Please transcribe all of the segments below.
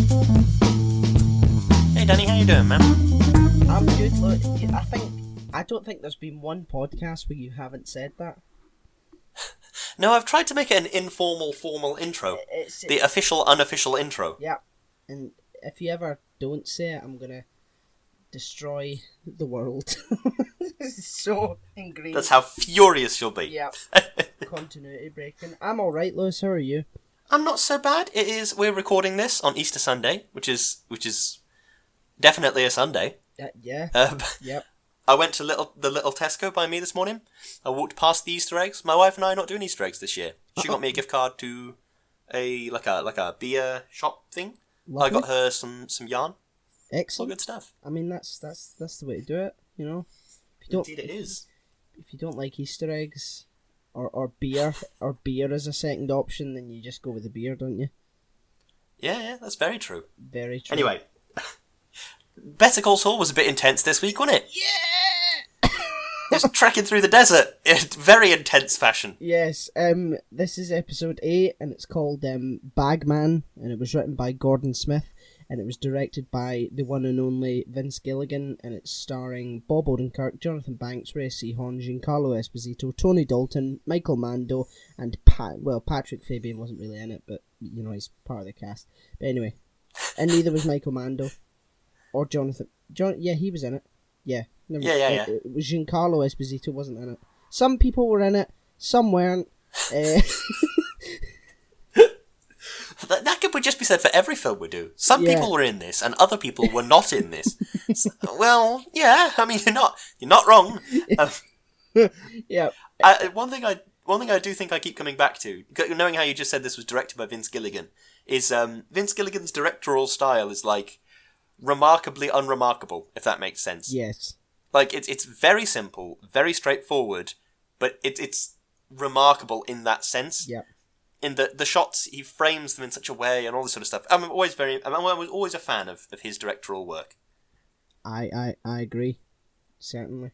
Hey Danny, how you doing, man? I'm good. Look, I don't think there's been one podcast where you haven't said that. No, I've tried to make it an informal, formal intro. The official, unofficial intro. Yeah, and if you ever don't say it, I'm gonna destroy the world. So ingrained. That's how furious you'll be. Yeah. Continuity breaking. I'm alright, Lewis. How are you? I'm not so bad. We're recording this on Easter Sunday, which is definitely a Sunday. Yeah. Yep. I went to the little Tesco by me this morning. I walked past the Easter eggs. My wife and I are not doing Easter eggs this year. She got me a gift card to a beer shop thing. Lovely. I got her some yarn. Excellent. All good stuff. I mean, that's the way to do it. You know. Indeed, it is. If you don't like Easter eggs, or beer as a second option, then you just go with the beer, don't you? Yeah, that's very true. Very true. Anyway, Better Call Saul was a bit intense this week, wasn't it? Yeah. Just trekking through the desert in very intense fashion. Yes. This is episode 8, and it's called Bagman, and it was written by Gordon Smith, and it was directed by the one and only Vince Gilligan, and it's starring Bob Odenkirk, Jonathan Banks, Ray Seahorn, Giancarlo Esposito, Tony Dalton, Michael Mando, and Patrick Fabian wasn't really in it, but you know he's part of the cast. But anyway, and neither was Michael Mando or Jonathan. Yeah, he was in it. Yeah. Yeah. It was Giancarlo Esposito wasn't in it. Some people were in it, some weren't. That could just be said for every film we do. Some people were in this, and other people were not in this. Well, yeah. I mean, you're not wrong. Yeah. One thing I do think I keep coming back to, knowing how you just said this was directed by Vince Gilligan, is Vince Gilligan's directorial style is like remarkably unremarkable, if that makes sense. Yes. Like it's very simple, very straightforward, but it's remarkable in that sense. Yeah. In the shots, he frames them in such a way and all this sort of stuff. I was always a fan of his directorial work. I agree, certainly.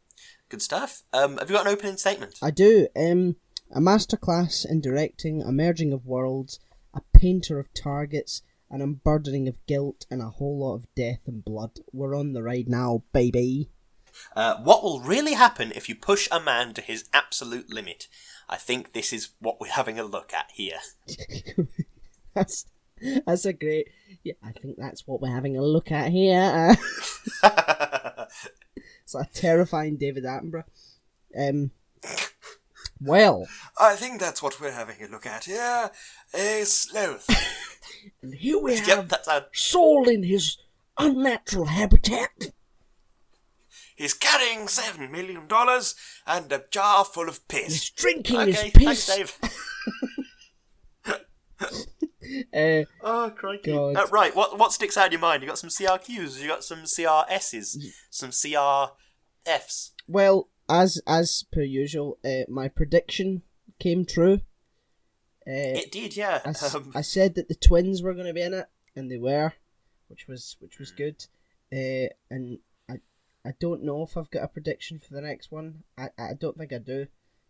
Good stuff. Have you got an opening statement? I do. A masterclass in directing, a merging of worlds, a painter of targets, an unburdening of guilt, and a whole lot of death and blood. We're on the ride now, baby. What will really happen if you push a man to his absolute limit? I think this is what we're having a look at here. That's a great... Yeah, I think that's what we're having a look at here. It's like a terrifying David Attenborough. Well... I think that's what we're having a look at here. A sloth. And here we have Saul in his unnatural habitat. He's carrying $7 million and a jar full of piss. He's drinking his piss. Thanks, Dave. Oh, crikey. Right, what sticks out in your mind? You got some CRQs, you got some CRSs, some CRFs. Well, as per usual, my prediction came true. It did, yeah. I said that the twins were going to be in it, and they were, which was good. And I don't know if I've got a prediction for the next one. I don't think I do,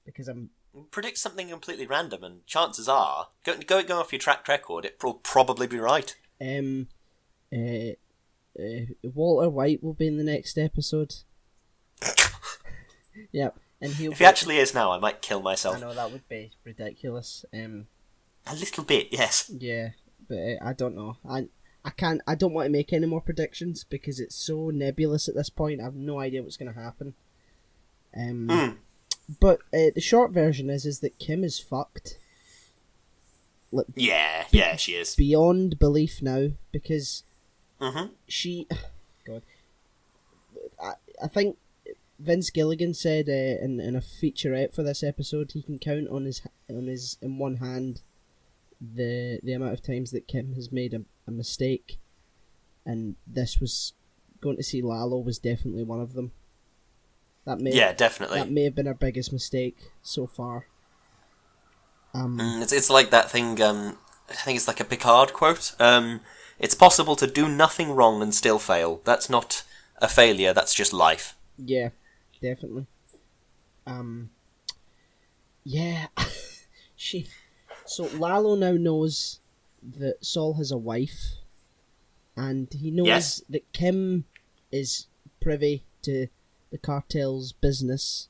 because I'm... Predict something completely random, and chances are, going off your track record, it will probably be right. Walter White will be in the next episode. Yep. And if he actually is now, I might kill myself. I know, that would be ridiculous. A little bit, yes. Yeah, but I don't know. I don't want to make any more predictions because it's so nebulous at this point. I have no idea what's going to happen. But the short version is that Kim is fucked. Like, yeah, she is. Beyond belief now, because she... God. I think Vince Gilligan said in a featurette for this episode, he can count on his in one hand the amount of times that Kim has made a mistake, and this was going to see Lalo was definitely one of them. Definitely. That may have been her biggest mistake so far. It's like that thing. I think it's like a Picard quote. It's possible to do nothing wrong and still fail. That's not a failure. That's just life. Yeah, definitely. Yeah, So Lalo now knows that Saul has a wife, and he knows Yes. that Kim is privy to the cartel's business.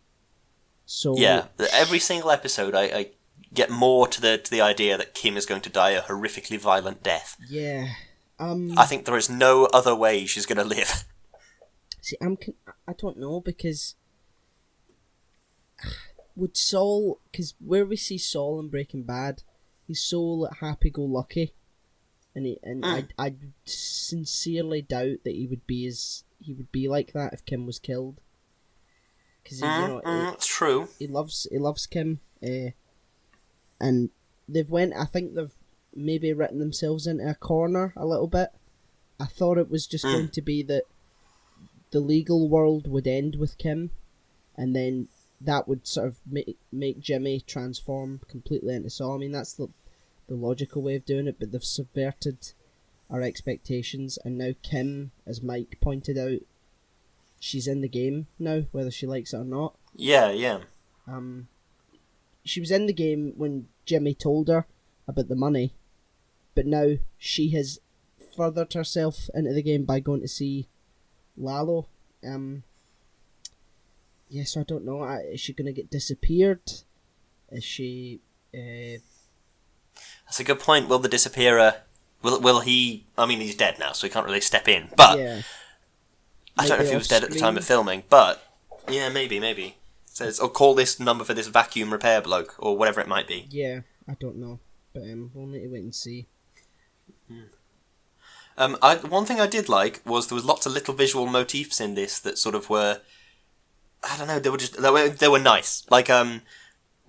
So Yeah, every single episode, I get more to the idea that Kim is going to die a horrifically violent death. Yeah. I think there is no other way she's going to live. See, I don't know, because would Saul, because where we see Saul in Breaking Bad, he's so happy-go-lucky, and I sincerely doubt that he would be like that if Kim was killed. Because it's true. He loves Kim, and I think they've maybe written themselves into a corner a little bit. I thought it was just going to be that the legal world would end with Kim, and then that would sort of make Jimmy transform completely into Saul. I mean, that's the logical way of doing it, but they've subverted our expectations, and now Kim, as Mike pointed out, she's in the game now, whether she likes it or not. Yeah. She was in the game when Jimmy told her about the money, but now she has furthered herself into the game by going to see Lalo. So I don't know. Is she going to get disappeared? Is she... That's a good point. Will the disappearer... Will he... I mean, he's dead now, so he can't really step in. But yeah. I don't know if he was dead at the time of filming, but... Yeah, maybe. It says, call this number for this vacuum repair bloke, or whatever it might be. Yeah, I don't know. But we'll need to wait and see. One thing I did like was there was lots of little visual motifs in this that sort of were... I don't know, they were nice. Like,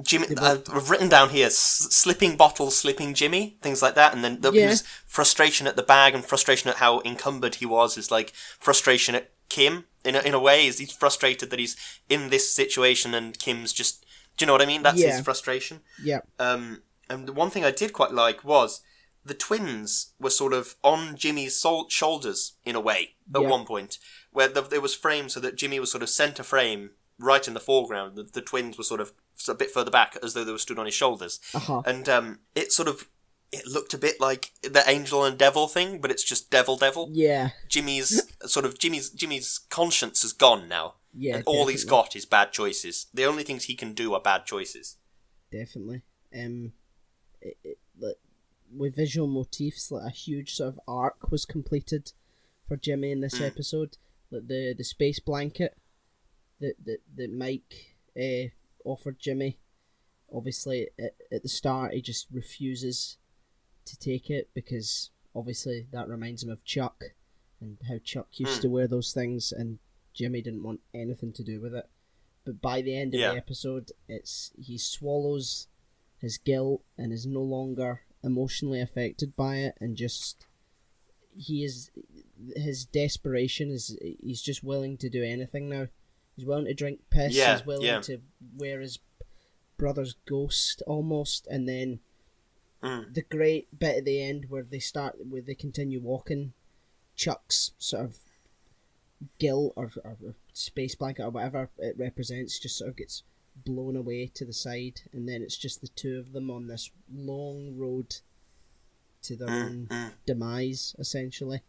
Jimmy, I've written down here, slipping bottles, slipping Jimmy, things like that, and then there was frustration at the bag and frustration at how encumbered he was, is like frustration at Kim, in a way, is he's frustrated that he's in this situation and Kim's just, do you know what I mean? That's his frustration. Yeah. And the one thing I did quite like was the twins were sort of on Jimmy's shoulders, in a way, at one point, where there was framed so that Jimmy was sort of centre frame, right in the foreground. The twins were sort of a bit further back, as though they were stood on his shoulders. And it looked a bit like the angel and devil thing, but it's just devil. Yeah. Jimmy's conscience is gone now. Yeah, and all he's got is bad choices. The only things he can do are bad choices. Definitely. With visual motifs, like a huge sort of arc was completed for Jimmy in this episode. Like the space blanket that Mike offered Jimmy. Obviously, at the start, he just refuses to take it because obviously that reminds him of Chuck and how Chuck used to wear those things, and Jimmy didn't want anything to do with it. But by the end of the episode, he swallows his guilt and is no longer emotionally affected by it, and just his desperation is he's just willing to do anything now. He's willing to drink piss. He's willing to wear his brother's ghost almost, and then the great bit at the end where they continue walking, Chuck's sort of guilt or space blanket or whatever it represents just sort of gets blown away to the side, and then it's just the two of them on this long road to their own demise, essentially.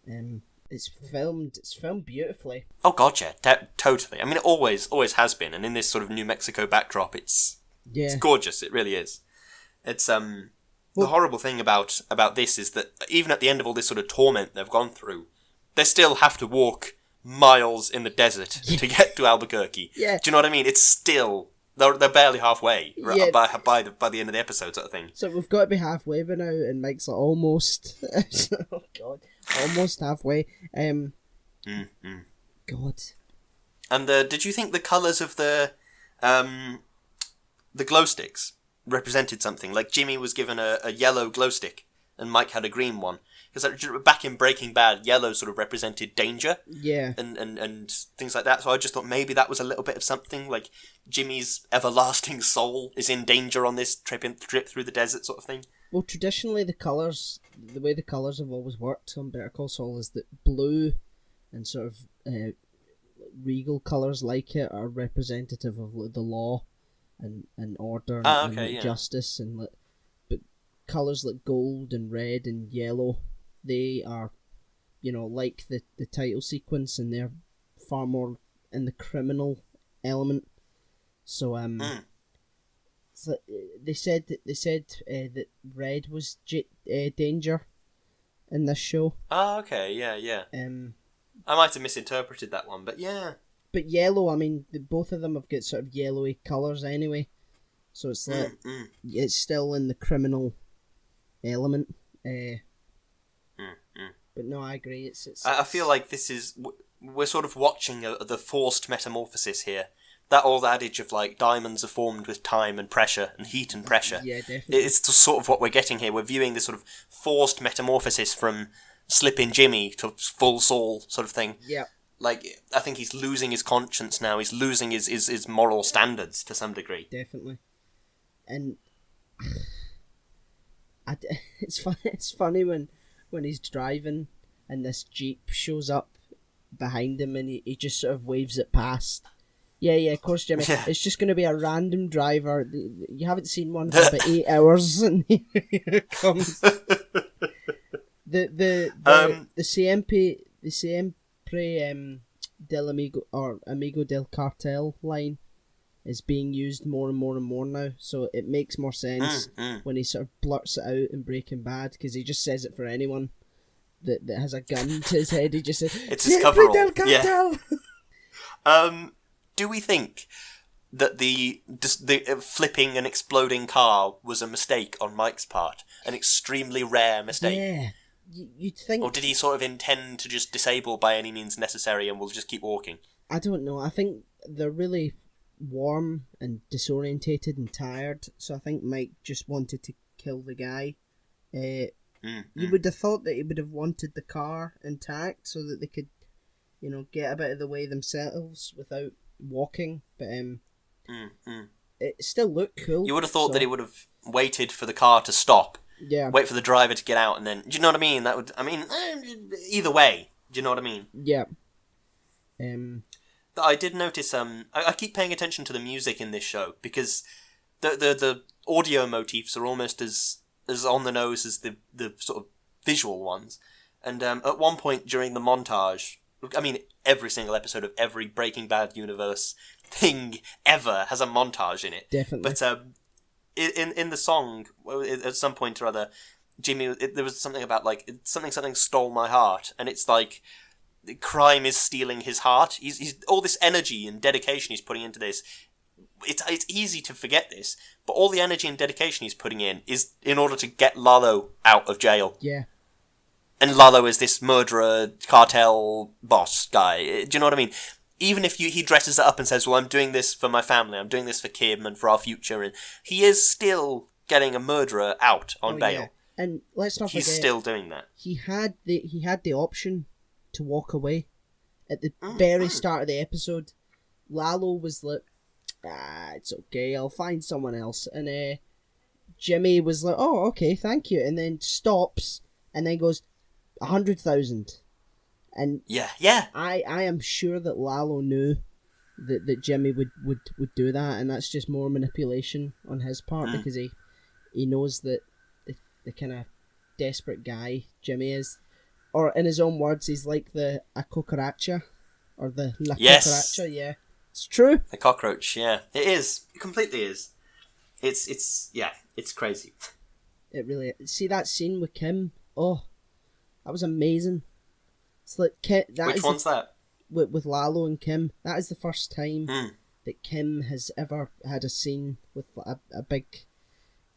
It's filmed beautifully. Oh god, yeah, totally. I mean, it always has been, and in this sort of New Mexico backdrop, it's gorgeous. It really is. It's the horrible thing about this is that even at the end of all this sort of torment they've gone through, they still have to walk miles in the desert to get to Albuquerque. Yeah. Do you know what I mean? It's still they're barely halfway by the end of the episode, sort of thing. So we've got to be halfway by now, and Mike's like almost. Oh god, almost halfway. God. And did you think the colours of the glow sticks represented something? Like Jimmy was given a yellow glow stick, and Mike had a green one. Because back in Breaking Bad, yellow sort of represented danger. Yeah. And things like that. So I just thought maybe that was a little bit of something. Like Jimmy's everlasting soul is in danger on this trip through the desert sort of thing. Well, traditionally the way the colours have always worked on Better Call Saul is that blue and sort of regal colours like it are representative of the law and order and justice. But colours like gold and red and yellow they are, like the title sequence, and they're far more in the criminal element. So so they said that Red was Danger in this show. Oh, okay, yeah. I might have misinterpreted that one, but yeah. But Yellow, I mean, both of them have got sort of yellowy colours anyway, so it's like it's still in the criminal element. But no, I agree. It's. I feel like this is we're sort of watching the forced metamorphosis here. That old adage of like diamonds are formed with time and pressure and heat and pressure. Yeah, definitely. It's sort of what we're getting here. We're viewing this sort of forced metamorphosis from slipping Jimmy to full Saul sort of thing. Yeah. Like, I think he's losing his conscience now. He's losing his moral standards to some degree. Definitely. And it's funny when he's driving and this Jeep shows up behind him and he just sort of waves it past. Yeah, of course, Jimmy. Yeah. It's just going to be a random driver. You haven't seen one for about 8 hours, and here it comes. The Siempre del Amigo or Amigo del Cartel line is being used more and more and more now, so it makes more sense when he sort of blurts it out in Breaking Bad, because he just says it for anyone that has a gun to his head. He just says, it's his coverall. Yeah. Do we think that the flipping and exploding car was a mistake on Mike's part? An extremely rare mistake? Yeah. You'd think... Or did he sort of intend to just disable by any means necessary and will just keep walking? I don't know. I think they're really warm and disorientated and tired, so I think Mike just wanted to kill the guy. You would have thought that he would have wanted the car intact so that they could, get a bit of the way themselves without walking, but it still looked cool. You would have thought that he would have waited for the car to stop. Yeah. Wait for the driver to get out, and then... Do you know what I mean? Either way. Do you know what I mean? Yeah. I did notice... I keep paying attention to the music in this show, because the audio motifs are almost as on the nose as the sort of visual ones. And at one point during the montage... I mean, every single episode of every Breaking Bad universe thing ever has a montage in it. Definitely. But in the song, at some point or other, Jimmy, there was something about like something stole my heart, and it's like crime is stealing his heart. He's all this energy and dedication he's putting into this. It's easy to forget this, but all the energy and dedication he's putting in is in order to get Lalo out of jail. Yeah. And Lalo is this murderer, cartel boss guy. Do you know what I mean? Even if he dresses it up and says, well, I'm doing this for my family, I'm doing this for Kim and for our future, and he is still getting a murderer out on bail. Yeah. And let's not forget, he's still doing that. He had the option to walk away. At the very start of the episode, Lalo was like, it's okay, I'll find someone else. And Jimmy was like, oh, okay, thank you. And then stops, and then goes, 100,000. And yeah. I am sure that Lalo knew that Jimmy would do that, and that's just more manipulation on his part, because he knows that the kind of desperate guy Jimmy is, or in his own words, he's like a cucaracha, or the la cucaracha. Yeah, it's true. The cockroach. Yeah, it is. It completely is. It's crazy. It really. See that scene with Kim? Oh, that was amazing. It's like Which one's that? With Lalo and Kim. That is the first time that Kim has ever had a scene with a big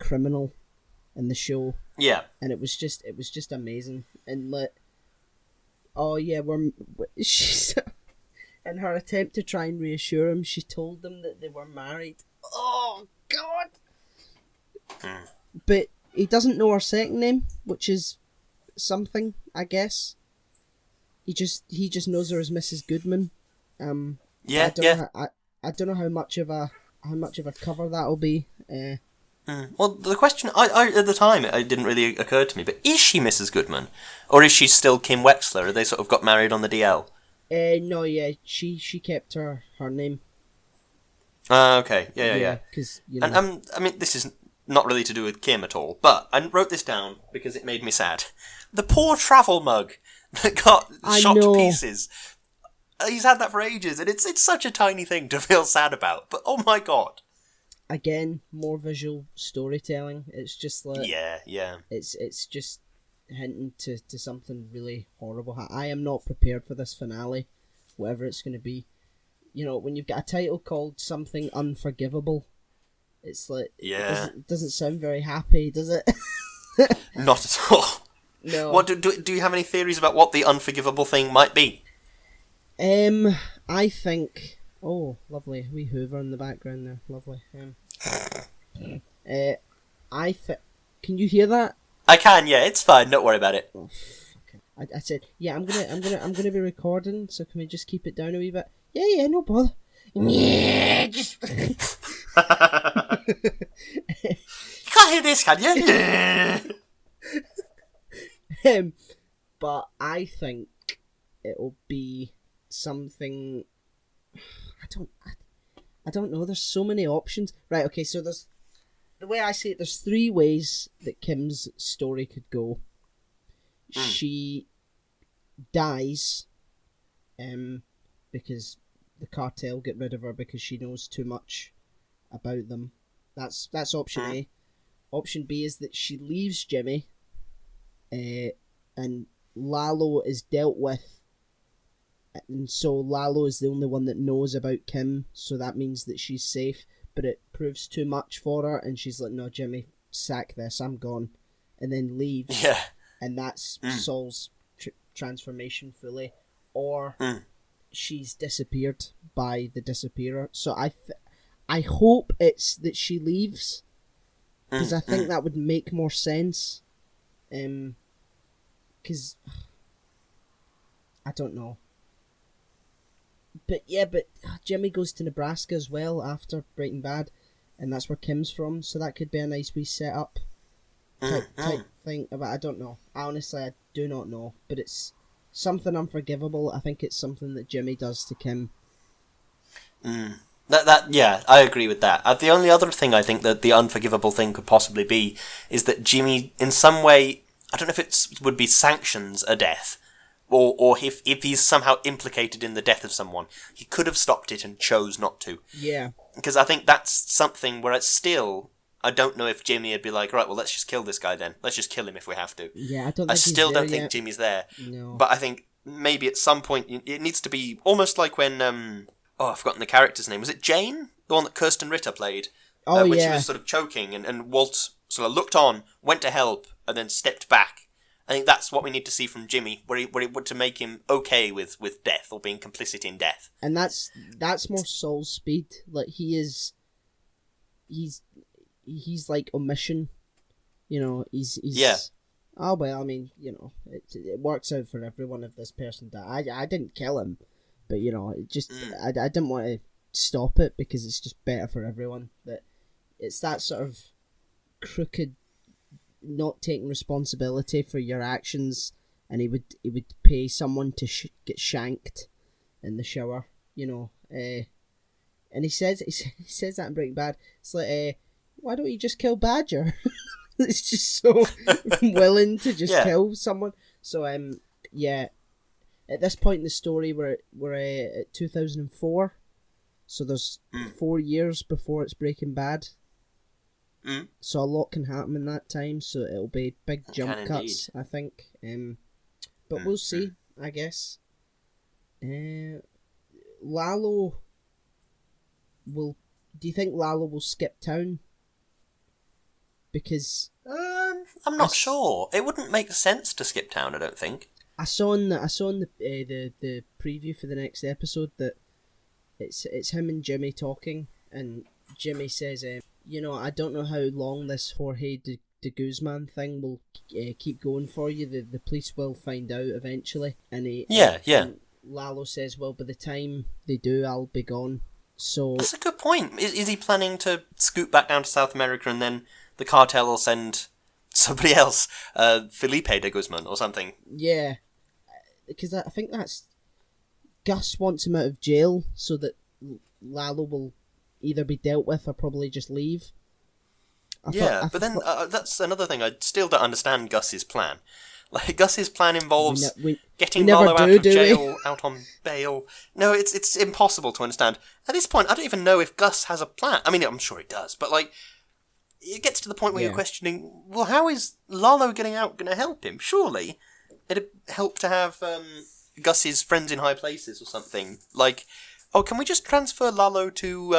criminal in the show. Yeah. And it was just amazing. And she's in her attempt to try and reassure him, she told them that they were married. Oh God. But he doesn't know her second name, which is something, I guess. He just knows her as Mrs. Goodman. I don't know how much of a cover that'll be. Well, the question I at the time it didn't really occur to me, but is she Mrs. Goodman, or is she still Kim Wexler? Or they sort of got married on the DL? No, yeah, she kept her name. Okay, yeah. 'Cause, and I mean, this is not really to do with Kim at all, but I wrote this down because it made me sad. The poor travel mug that got shot to pieces. He's had that for ages, and it's such a tiny thing to feel sad about, but oh my god. Again, more visual storytelling. It's just like... Yeah. It's just hinting to something really horrible. I am not prepared for this finale, whatever it's going to be. You know, when you've got a title called Something Unforgivable, it's like... Yeah. It doesn't sound very happy, does it? Not at all. No. What do you have any theories about what the unforgivable thing might be? I think... Oh, lovely. Wee Hoover in the background there. Lovely. Can you hear that? I can, yeah. It's fine. Don't worry about it. Oh, I said, yeah. I'm gonna be recording. So can we just keep it down a wee bit? Yeah. No bother. Yeah. Just. You can't hear this, can you? But I think it'll be something. I don't know. There's so many options. Right. Okay. So there's the way I see it. There's 3 ways that Kim's story could go. She dies, because the cartel get rid of her because she knows too much about them. That's option A. Option B is that she leaves Jimmy, and Lalo is dealt with. And so Lalo is the only one that knows about Kim, so that means that she's safe, but it proves too much for her, and she's like, no, Jimmy, sack this, I'm gone, and then leaves. Yeah. And that's Saul's transformation fully. Or she's disappeared by the disappearer. So I hope it's that she leaves, because I think that would make more sense. Because I don't know. But Jimmy goes to Nebraska as well after Breaking Bad, and that's where Kim's from, so that could be a nice wee setup type thing. But I don't know. Honestly, I do not know. But it's something unforgivable. I think it's something that Jimmy does to Kim. Yeah, I agree with that. The only other thing I think that the unforgivable thing could possibly be is that Jimmy, in some way, I don't know if it would be sanctions a death, or if he's somehow implicated in the death of someone. He could have stopped it and chose not to. Yeah. Because I think that's something where it's still... I don't know if Jimmy would be like, right, well, let's just kill this guy then. Let's just kill him if we have to. Yeah, I I still don't think Jimmy's there. No. But I think maybe at some point it needs to be almost like when... I've forgotten the character's name. Was it Jane? The one that Kirsten Ritter played? When she was sort of choking and Walt sort of looked on, went to help, and then stepped back. I think that's what we need to see from Jimmy, where he to make him okay with death or being complicit in death. And that's more Saul's speed. Like he's like omission. You know, he's yeah. Oh well, I mean, you know, it works out for everyone if this person died. I didn't kill him, but you know, it just I didn't want to stop it because it's just better for everyone. That it's that sort of crooked, not taking responsibility for your actions, and he would pay someone to get shanked in the shower, you know. And he says that in Breaking Bad. It's like, why don't you just kill Badger? It's just so willing to just kill someone. So at this point in the story, we're at 2004, so there's 4 years before it's Breaking Bad. So a lot can happen in that time, so it'll be big jump cuts, I think. But we'll see, I guess. Lalo will... Do you think Lalo will skip town? Because... I'm not sure. It wouldn't make sense to skip town, I don't think. I saw in the preview for the next episode that it's him and Jimmy talking, and Jimmy says... you know, I don't know how long this Jorge de Guzman thing will keep going for you. The police will find out eventually. And and Lalo says, well, by the time they do, I'll be gone. So that's a good point. Is he planning to scoot back down to South America and then the cartel will send somebody else, Felipe de Guzman or something? Yeah, because I think that's... Gus wants him out of jail so that Lalo will either be dealt with or probably just leave. But then that's another thing. I still don't understand Gus's plan. Like, Gus's plan involves getting Lalo out of jail, out on bail. No, it's impossible to understand. At this point, I don't even know if Gus has a plan. I mean, I'm sure he does, but, like, it gets to the point where you're questioning, well, how is Lalo getting out going to help him? Surely it'd help to have Gus's friends in high places or something. Like, oh, can we just transfer Lalo to,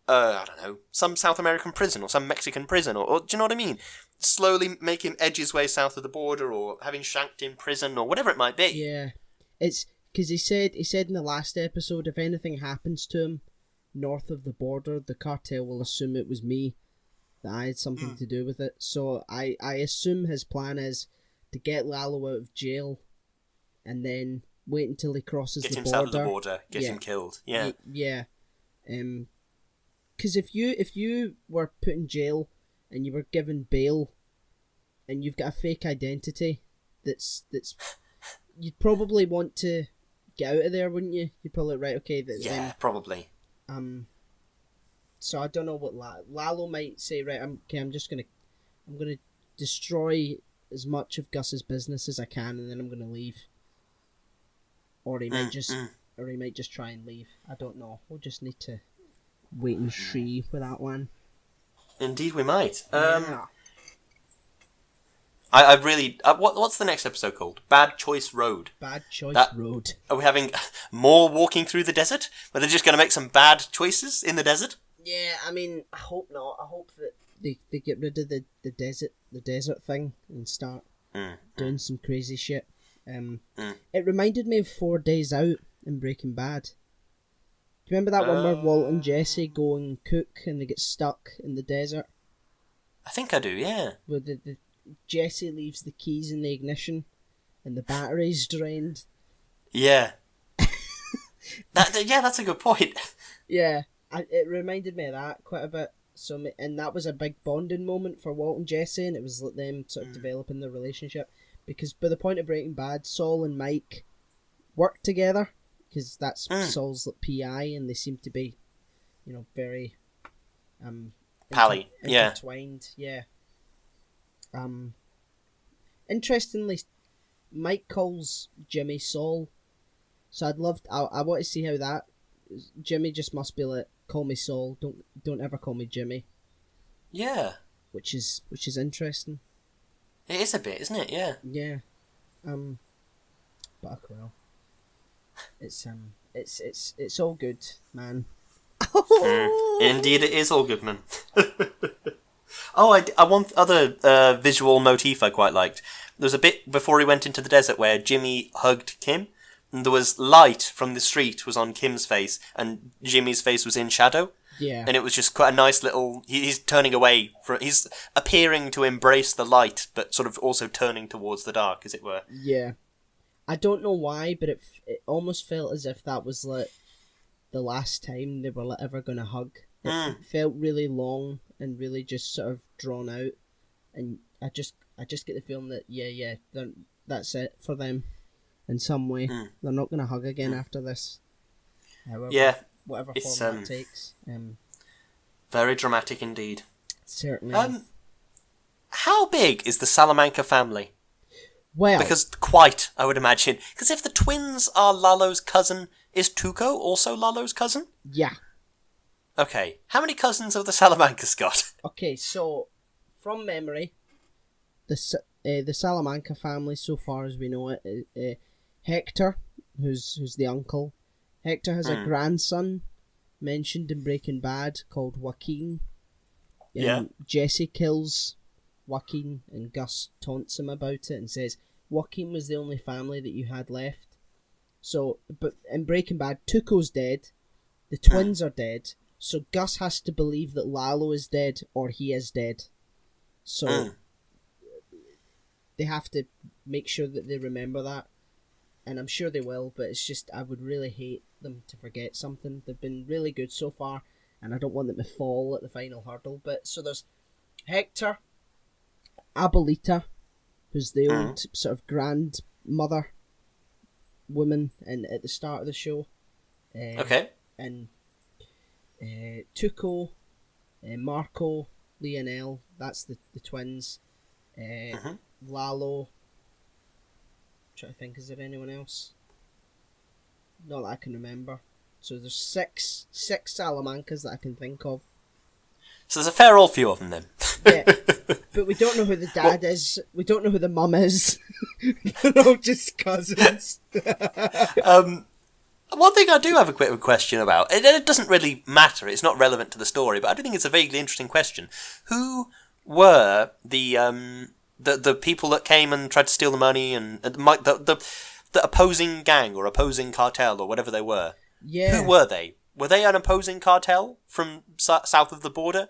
I don't know, some South American prison or some Mexican prison? Or do you know what I mean? Slowly make him edge his way south of the border, or having shanked in prison, or whatever it might be. Yeah. It's because he said in the last episode, if anything happens to him north of the border, the cartel will assume it was me, that I had something to do with it. So I assume his plan is to get Lalo out of jail and then wait until he crosses the border. Get him south of the border, get him killed. Yeah. Yeah. Because if you were put in jail and you were given bail and you've got a fake identity that's you'd probably want to get out of there, wouldn't you? You'd probably, right, okay, probably. So I don't know what Lalo might say, right, I'm gonna destroy as much of Gus's business as I can, and then I'm gonna leave. Or he might just try and leave. I don't know. We'll just need to wait and see with that one. Indeed, we might. Yeah. I really... what's the next episode called? Bad Choice Road. Bad Choice Road. Are we having more walking through the desert? Where they're just going to make some bad choices in the desert? Yeah, I mean, I hope not. I hope that they get rid of the desert thing and start doing some crazy shit. It reminded me of 4 Days Out in Breaking Bad. Do you remember that one where Walt and Jesse go and cook and they get stuck in the desert? I think I do, yeah. Where the Jesse leaves the keys in the ignition and the battery's drained. Yeah. That's a good point. Yeah, it reminded me of that quite a bit. And that was a big bonding moment for Walt and Jesse, and it was like them sort of developing their relationship. Because by the point of Breaking Bad, Saul and Mike work together. Because that's Saul's like, PI, and they seem to be, very pally, intertwined. Yeah. Interestingly, Mike calls Jimmy Saul, so I want to see how that. Jimmy just must be like, call me Saul. Don't ever call me Jimmy. Yeah. Which is interesting. It is a bit, isn't it? Yeah. Yeah. But well. It's all good, man. Indeed, it is all good, man. I want other visual motif I quite liked. There was a bit before he went into the desert where Jimmy hugged Kim, and there was light from the street was on Kim's face, and Jimmy's face was in shadow. Yeah. And it was just quite a nice little... He's turning away he's appearing to embrace the light, but sort of also turning towards the dark, as it were. Yeah. I don't know why, but it almost felt as if that was like the last time they were ever going to hug. It felt really long and really just sort of drawn out, and I just get the feeling that that's it for them in some way. They're not going to hug again after this. However, whatever form that takes. Very dramatic indeed. Certainly. How big is the Salamanca family? Well, because quite, I would imagine. Because if the twins are Lalo's cousin, is Tuco also Lalo's cousin? Yeah. Okay. How many cousins have the Salamancas got? Okay, so from memory, the Salamanca family, so far as we know it, Hector, who's the uncle. Hector has a grandson mentioned in Breaking Bad called Joaquin. Jesse kills Joaquin, and Gus taunts him about it and says Joaquin was the only family that you had left. So, but in Breaking Bad, Tuco's dead, the twins are dead, so Gus has to believe that Lalo is dead or he is dead. So they have to make sure that they remember that, and I'm sure they will, but it's just, I would really hate them to forget something. They've been really good so far, and I don't want them to fall at the final hurdle. But so there's Hector, Abuelita, who's the old sort of grandmother woman at the start of the show. Okay. And Tuco, Marco, Lionel, that's the twins. Mm-hmm. Lalo. Trying to think, is there anyone else? Not that I can remember. So there's six Salamancas that I can think of. So there's a fair old few of them then. Yeah, but we don't know who the dad is. We don't know who the mum is. They're all just cousins. One thing I do have a quick question about, and it doesn't really matter, it's not relevant to the story, but I do think it's a vaguely interesting question. Who were the people that came and tried to steal the money, and the opposing gang or opposing cartel or whatever they were? Yeah. Who were they? Were they an opposing cartel from south of the border?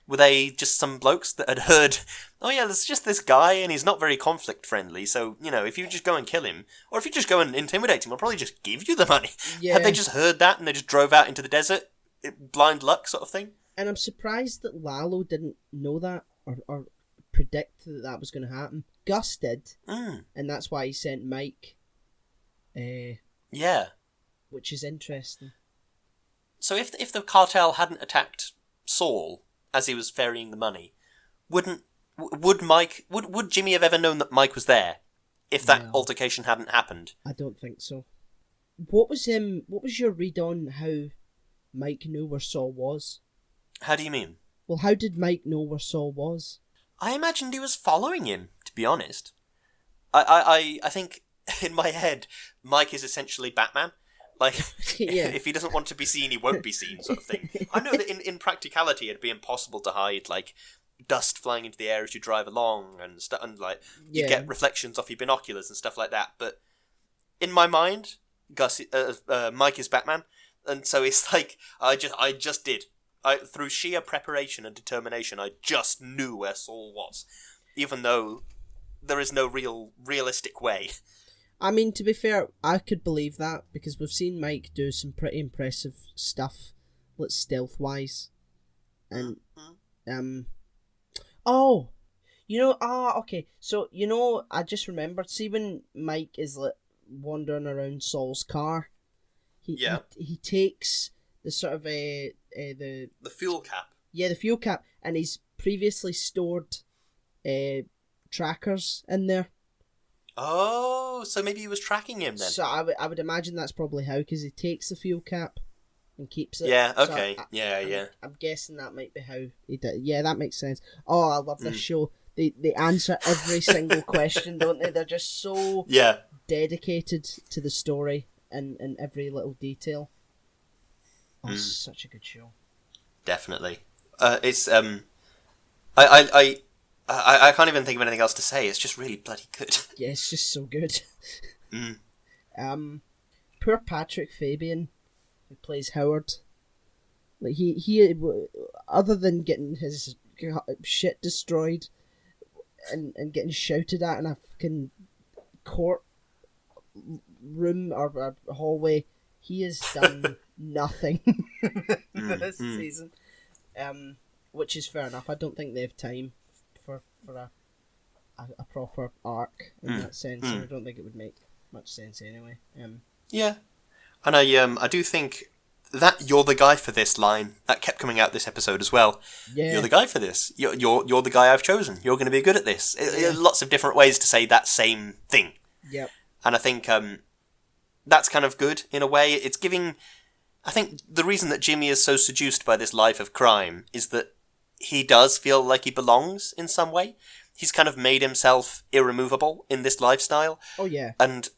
Were they just some blokes that had heard, oh yeah, there's just this guy and he's not very conflict friendly, so, if you just go and kill him, or if you just go and intimidate him, I'll probably just give you the money. Yeah. Had they just heard that and they just drove out into the desert? Blind luck sort of thing? And I'm surprised that Lalo didn't know that or predict that was going to happen. Gus did, and that's why he sent Mike. Yeah. Which is interesting. So if the cartel hadn't attacked Saul as he was ferrying the money, would Jimmy have ever known that Mike was there if that altercation hadn't happened? I don't think so. What was your read on how Mike knew where Saul was? How do you mean? Well, how did Mike know where Saul was? I imagined he was following him, to be honest. I think, in my head, Mike is essentially Batman. Like, yeah. If he doesn't want to be seen, he won't be seen, sort of thing. I know that in practicality it'd be impossible to hide, like, dust flying into the air as you drive along, and you get reflections off your binoculars and stuff like that, but in my mind, Mike is Batman, and so it's like, I just did. Through sheer preparation and determination, I just knew where Saul was, even though there is no realistic way. I mean, to be fair, I could believe that, because we've seen Mike do some pretty impressive stuff, like stealth-wise. And, okay. So, I just remembered, see when Mike is, like, wandering around Saul's car, he takes the sort of, the fuel cap. Yeah, the fuel cap, and he's previously stored, trackers in there. Oh, so maybe he was tracking him then. So I would imagine that's probably how, because he takes the fuel cap and keeps it. Yeah, okay. So I'm guessing that might be how he did. Yeah, that makes sense. Oh, I love this show. They answer every single question, don't they? They're just so dedicated to the story and every little detail. Oh, it's such a good show. Definitely. It's I can't even think of anything else to say. It's just really bloody good. Yeah, it's just so good. Poor Patrick Fabian, who plays Howard. Like he other than getting his shit destroyed and getting shouted at in a fucking court room or a hallway, he has done nothing this season. Which is fair enough. I don't think they have time for a proper arc in that sense, and I don't think it would make much sense anyway. Yeah, and I do think that "you're the guy for this" line that kept coming out this episode as well. Yeah, you're the guy for this. You're the guy I've chosen. You're going to be good at this. Lots of different ways to say that same thing. Yep. And I think that's kind of good in a way. It's giving. I think the reason that Jimmy is so seduced by this life of crime is that he does feel like he belongs in some way. He's kind of made himself irremovable in this lifestyle. Oh, yeah. And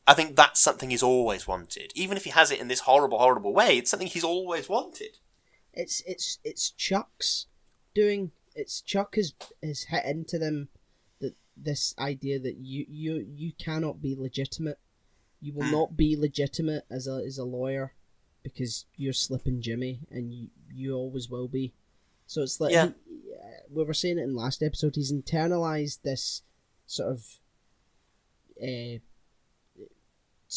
I think that's something he's always wanted. Even if he has it in this horrible, horrible way, it's something he's always wanted. It's Chuck's doing. It's Chuck has hit into them that this idea that you cannot be legitimate. You will not be legitimate as a lawyer because you're slipping Jimmy, and you always will be. So it's like we were saying it in last episode. He's internalized this sort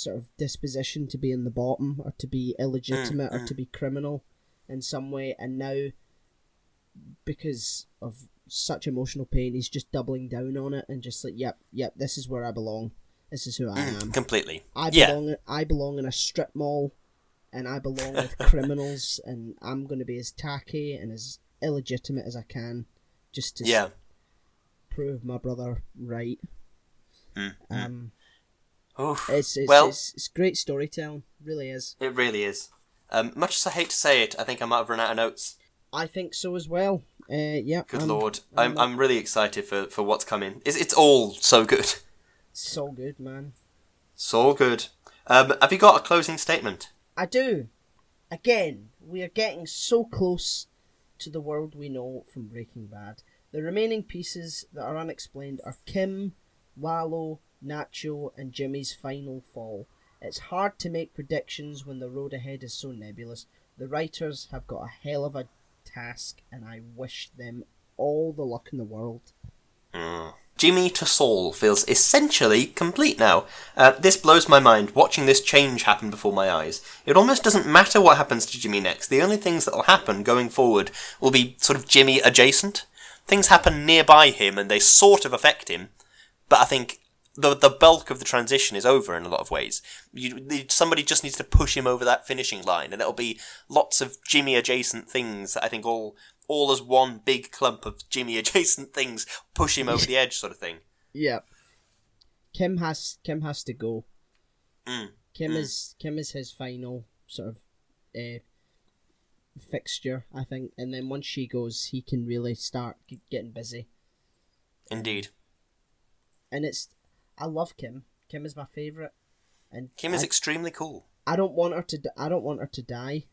of disposition to be in the bottom, or to be illegitimate, or to be criminal in some way, and now because of such emotional pain, he's just doubling down on it and just like, yep, this is where I belong. This is who I am. Completely. I belong in a strip mall, and I belong with criminals, and I'm going to be as tacky and as illegitimate as I can, just to prove my brother right. It's great storytelling, really is. It really is. Much as I hate to say it, I think I might have run out of notes. I think so as well. Yeah. Good lord, I'm really excited for what's coming. It's all so good. So good, man. So good. Have you got a closing statement? I do. Again, we are getting so close to the world we know from Breaking Bad. The remaining pieces that are unexplained are Kim, Lalo, Nacho, and Jimmy's final fall. It's hard to make predictions when the road ahead is so nebulous. The writers have got a hell of a task, and I wish them all the luck in the world. Jimmy to Saul feels essentially complete now. This blows my mind, watching this change happen before my eyes. It almost doesn't matter what happens to Jimmy next. The only things that will happen going forward will be sort of Jimmy adjacent. Things happen nearby him and they sort of affect him, but I think the bulk of the transition is over in a lot of ways. Somebody just needs to push him over that finishing line, and it'll be lots of Jimmy adjacent things that I think all as one big clump of Jimmy adjacent things push him over the edge, sort of thing. Yeah. Kim has to go. Kim is his final sort of fixture, I think, and then once she goes, he can really start getting busy. Indeed. And I love Kim. Kim is my favourite, and Kim is extremely cool. I don't want her to die.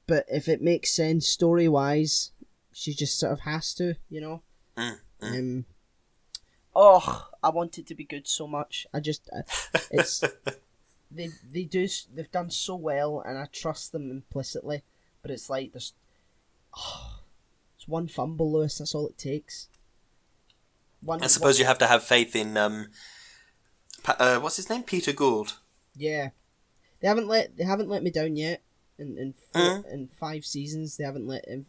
But if it makes sense story wise, she just sort of has to, you know. I want it to be good so much. It's they've done so well, and I trust them implicitly. But it's like it's one fumble, Lewis. That's all it takes. I suppose you have to have faith in what's his name, Peter Gould. Yeah, they haven't let me down yet. In 5 seasons, they haven't let him.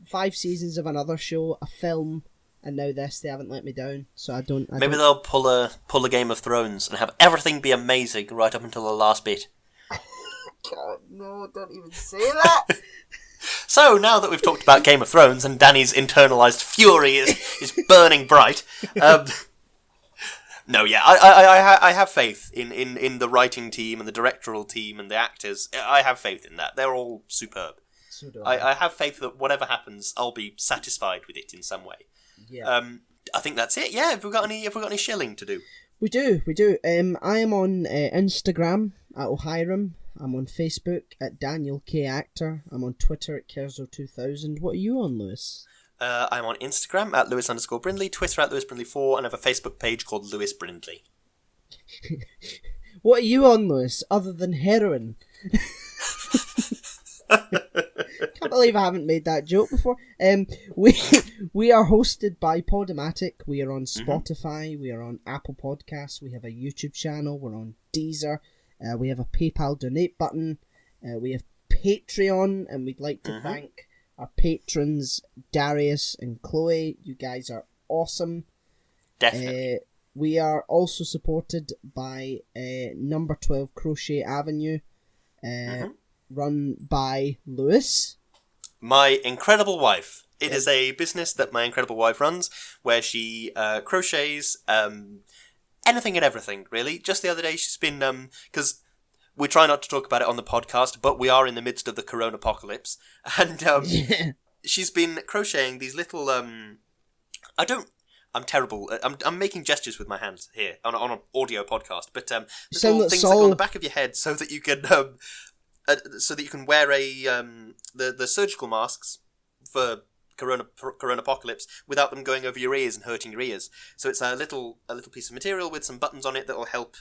5 seasons of another show, a film, and now this. They haven't let me down. So Maybe they'll pull a Game of Thrones and have everything be amazing right up until the last bit. God, no! Don't even say that. So now that we've talked about Game of Thrones and Danny's internalized fury is burning bright. No, yeah, I have faith in the writing team and the directorial team and the actors. I have faith in that. They're all superb. So do I. I have faith that whatever happens, I'll be satisfied with it in some way. Yeah. I think that's it. Yeah. Have we got any shilling to do? We do. I am on Instagram at O'Hiram. I'm on Facebook at Daniel K Actor. I'm on Twitter at Kerzo2000. What are you on, Lewis? I'm on Instagram at Lewis_Brindley, Twitter at LewisBrindley4, and I have a Facebook page called Lewis Brindley. What are you on, Lewis, other than heroin? Can't believe I haven't made that joke before. We are hosted by Podomatic. We are on Spotify. We are on Apple Podcasts. We have a YouTube channel. We're on Deezer. We have a PayPal donate button. We have Patreon, and we'd like to thank our patrons, Darius and Chloe. You guys are awesome. Definitely. We are also supported by Number 12 Crochet Avenue, run by Lewis. My incredible wife. It is a business that my incredible wife runs, where she crochets anything and everything, really. Just the other day, she's been, because we try not to talk about it on the podcast, but we are in the midst of the corona apocalypse, and she's been crocheting these little, I'm terrible. I'm making gestures with my hands here on an audio podcast, but little things that go on the back of your head so that you can wear the surgical masks for corona apocalypse without them going over your ears and hurting your ears. So it's a little piece of material with some buttons on it that will help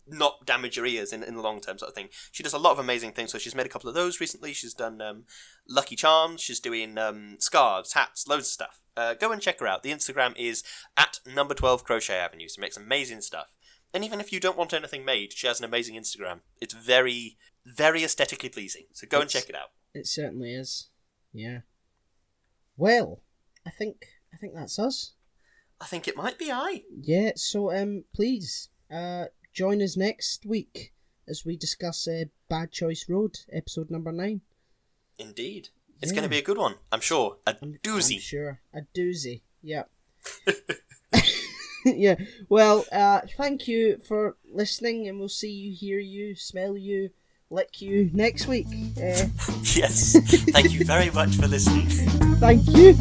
not damage your ears in the long term, sort of thing. She does a lot of amazing things. So she's made a couple of those recently. She's done Lucky Charms. She's doing scarves, hats, loads of stuff. Go and check her out. The Instagram is at Number 12 Crochet Avenue. She makes amazing stuff. And even if you don't want anything made, she has an amazing Instagram. It's very, very aesthetically pleasing. So go and check it out. It certainly is. Yeah. Well, I think that's us. I think it might be I. Yeah. So please join us next week as we discuss Bad Choice Road, episode number 9. Indeed. It's going to be a good one, I'm sure. A doozy. I'm sure. A doozy, yeah. Yeah, well, thank you for listening, and we'll see you, hear you, smell you, lick you next week. Yes, thank you very much for listening. Thank you.